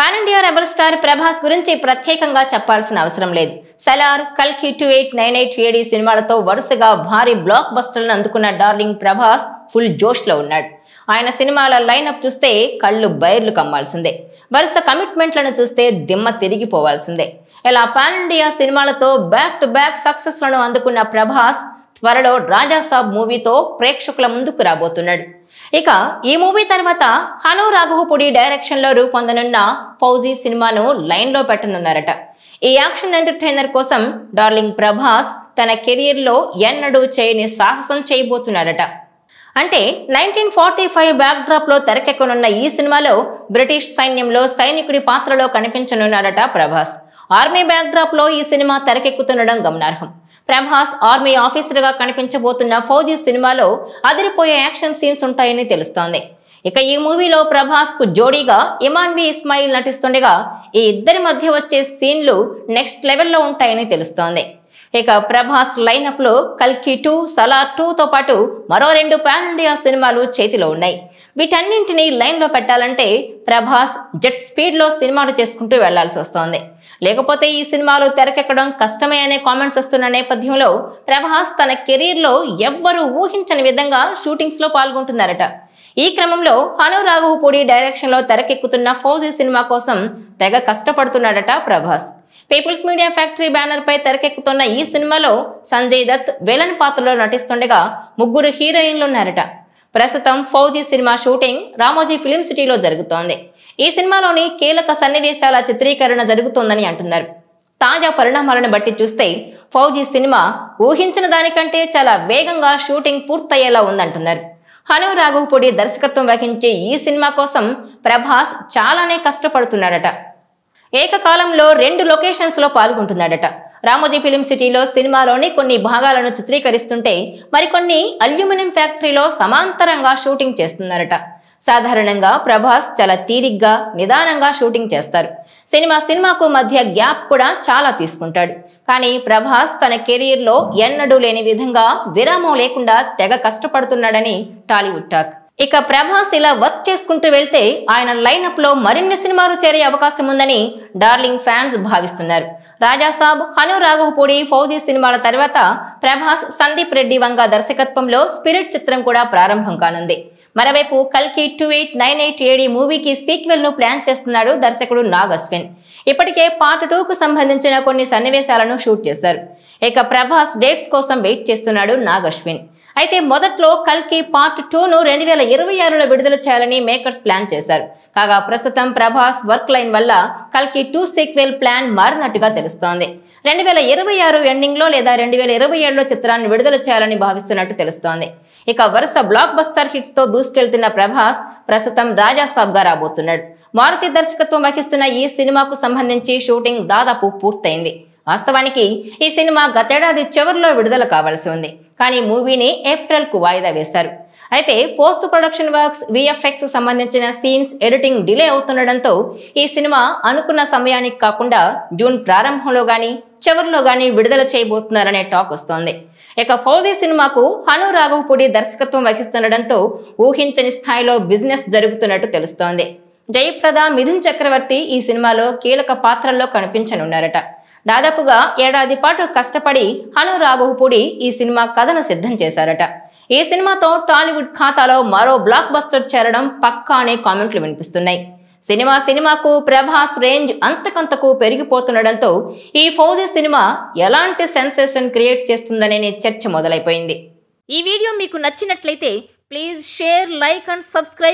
Pan India rebel star Prabhas గురించి ప్రత్యేకంగా చెప్పాల్సిన అవసరం లేదు. సలార్, కల్కి 2898 ఏడి సినిమాలతో వరుసగా భారీ బ్లాక్ బస్టర్లను అందుకున్న డార్లింగ్ ప్రభాస్ ఫుల్ జోష్ లో ఉన్నాడు. ఆయన సినిమాల లైనప్ చూస్తే కళ్ళు బైర్లు కమ్మాల్సిందే. వరుస కమిట్మెంట్లను చూస్తే దిమ్మ తిరిగిపోవాల్సిందే. ఇలా పాన్ ఇండియా సినిమాలతో బ్యాక్ టు బ్యాక్ సక్సెస్ లను అందుకున్న ప్రభాస్ త్వరలో రాజాసాబ్ మూవీతో ప్రేక్షకుల ముందుకు రాబోతున్నాడు. ఇక ఈ మూవీ తర్వాత హను రాఘవపూడి డైరెక్షన్ లో రూపొందనున్న ఫౌజీ సినిమాను లైన్ లో పెట్టనున్నారట. ఈ యాక్షన్ ఎంటర్టైనర్ కోసం డార్లింగ్ ప్రభాస్ తన కెరీర్ లో ఎన్నడూ చేయని సాహసం చేయబోతున్నారట. అంటే 1945 బ్యాక్ డ్రాప్ లో తెరకెక్కనున్న ఈ సినిమాలో బ్రిటిష్ సైన్యంలో సైనికుడి పాత్రలో కనిపించనున్నారట ప్రభాస్. ఆర్మీ బ్యాక్ డ్రాప్ లో ఈ సినిమా తెరకెక్కుతుండడం గమనార్హం. ప్రభాస్ ఆర్మీ ఆఫీసర్ గా కనిపించబోతున్న ఫౌజీ సినిమాలో అదిరిపోయే యాక్షన్ సీన్స్ ఉంటాయని తెలుస్తోంది. ఇక ఈ మూవీలో ప్రభాస్ కు జోడీగా ఇమాన్వి ఇస్మాయిల్ నటిస్తుండగా ఈ ఇద్దరి మధ్య వచ్చే సీన్లు నెక్స్ట్ లెవెల్లో ఉంటాయని తెలుస్తోంది. ఇక ప్రభాస్ లైనప్ లో కల్కి 2, సలార్ 2తో పాటు మరో 2 పాన్ ఇండియా సినిమాలు చేతిలో ఉన్నాయి. వీటన్నింటినీ లైన్ లో పెట్టాలంటే ప్రభాస్ జెట్ స్పీడ్ లో సినిమాలు చేసుకుంటూ వెళ్లాల్సి వస్తోంది. లేకపోతే ఈ సినిమాలు తెరకెక్కడం కష్టమే అనే కామెంట్స్ వస్తున్న నేపథ్యంలో ప్రభాస్ తన కెరీర్ లో ఎవ్వరూ ఊహించని విధంగా షూటింగ్స్ లో పాల్గొంటున్నారట. ఈ క్రమంలో హను రాఘవపూడి డైరెక్షన్ లో తెరకెక్కుతున్న ఫౌజీ సినిమా కోసం తెగ కష్టపడుతున్నాడట Prabhas. People's media factory banner పై తెరకెక్కుతున్న ఈ సినిమాలో సంజయ్ దత్ విలన్ పాత్రలో నటిస్తుండగా 3 హీరోయిన్లు ఉన్నారట. ప్రస్తుతం fauji cinema shooting Ramoji film సిటీలో జరుగుతోంది. ఈ సినిమాలోని కీలక సన్నివేశాల చిత్రీకరణ జరుగుతోందని అంటున్నారు. తాజా పరిణామాలను బట్టి చూస్తే ఫౌజీ సినిమా ఊహించిన దానికంటే చాలా వేగంగా షూటింగ్ పూర్తయ్యేలా ఉందంటున్నారు. హను రాఘవపూడి దర్శకత్వం వహించే ఈ సినిమా కోసం ప్రభాస్ చాలానే కష్టపడుతున్నాడట. ఏకకాలంలో 2 లొకేషన్స్ లో పాల్గొంటున్నాడట. రామోజీ ఫిలిం సిటీలో సినిమాలోని కొన్ని భాగాలను చిత్రీకరిస్తుంటే మరికొన్ని అల్యూమినియం ఫ్యాక్టరీలో సమాంతరంగా షూటింగ్ చేస్తున్నారట. సాధారణంగా ప్రభాస్ చాలా తీరిగ్గా నిదానంగా షూటింగ్ చేస్తారు. సినిమాకు మధ్య గ్యాప్ కూడా చాలా తీసుకుంటాడు. కానీ ప్రభాస్ తన కెరీర్ లో ఎన్నడూ లేని విధంగా విరామం లేకుండా తెగ కష్టపడుతున్నాడని టాలీవుడ్ టాక్. ఇక ప్రభాస్ ఇలా వర్క్ చేసుకుంటూ వెళ్తే ఆయన లైనప్ లో మరిన్ని సినిమాలు చేరే అవకాశం ఉందని డార్లింగ్ ఫ్యాన్స్ భావిస్తున్నారు. రాజాసాబ్, హను రాఘవపూడి, ఫౌజీ సినిమాల తర్వాత ప్రభాస్ సందీప్ రెడ్డి వంగ దర్శకత్వంలో స్పిరిట్ చిత్రం కూడా ప్రారంభం కానుంది. మరోవైపు కల్కి 2898 ఏడి మూవీకి సీక్వెల్ ను ప్లాన్ చేస్తున్నాడు దర్శకుడు నాగ్ అశ్విన్. ఇప్పటికే పార్ట్ 2కు సంబంధించిన కొన్ని సన్నివేశాలను షూట్ చేశారు. ఇక ప్రభాస్ డేట్స్ కోసం వెయిట్ చేస్తున్నాడు నాగ్ అశ్విన్. అయితే మొదట్లో కల్కి పార్ట్ 2ను 2026లో విడుదల చేయాలని మేకర్స్ ప్లాన్ చేశారు. కాగా ప్రస్తుతం ప్రభాస్ వర్క్ లైన్ వల్ల కల్కి 2 సీక్వెల్ ప్లాన్ మారినట్టుగా తెలుస్తోంది. 2026 ఎండింగ్ లో లేదా 2027లో చిత్రాన్ని విడుదల చేయాలని భావిస్తున్నట్టు తెలుస్తోంది. ఇక వరుస బ్లాక్ బస్టర్ హిట్స్ తో దూసుకెళ్తున్న ప్రభాస్ ప్రస్తుతం రాజాసాబ్ గా రాబోతున్నాడు. మారుతి దర్శకత్వం వహిస్తున్న ఈ సినిమాకు సంబంధించి షూటింగ్ దాదాపు పూర్తయింది. వాస్తవానికి ఈ సినిమా గతేడాది చివరిలో విడుదల కావాల్సి ఉంది. కానీ మూవీని ఏప్రిల్ కు వాయిదా వేశారు. అయితే పోస్ట్ ప్రొడక్షన్ వర్క్స్, విఎఫ్ఎక్స్ సంబంధించిన సీన్స్ ఎడిటింగ్ డిలే అవుతుండటంతో ఈ సినిమా అనుకున్న సమయానికి కాకుండా జూన్ ప్రారంభంలో గానీ చివరిలో గానీ విడుదల చేయబోతున్నారనే టాక్ వస్తోంది. ఇక ఫౌజీ సినిమాకు హను రాఘవపూడి దర్శకత్వం వహిస్తుండటంతో ఊహించని స్థాయిలో బిజినెస్ జరుగుతున్నట్టు తెలుస్తోంది. జయప్రద, మిథున్ చక్రవర్తి ఈ సినిమాలో కీలక పాత్రల్లో కనిపించనున్నారట. దాదాపుగా ఏడాది పాటు కష్టపడి హను రాఘవపూడి ఈ సినిమా కథను సిద్ధం చేశారట. ఈ సినిమాతో టాలీవుడ్ ఖాతాలో మరో బ్లాక్ బస్టర్ చేరడం పక్కా అనే కామెంట్లు వినిపిస్తున్నాయి. సినిమాకు ప్రభాస్ రేంజ్ అంతకంతకు పెరిగిపోతుండటంతో ఈ ఫౌజీ సినిమా ఎలాంటి సెన్సేషన్ క్రియేట్ చేస్తుందనే చర్చ మొదలైపోయింది. ఈ వీడియో మీకు నచ్చినట్లయితే please share, like and subscribe.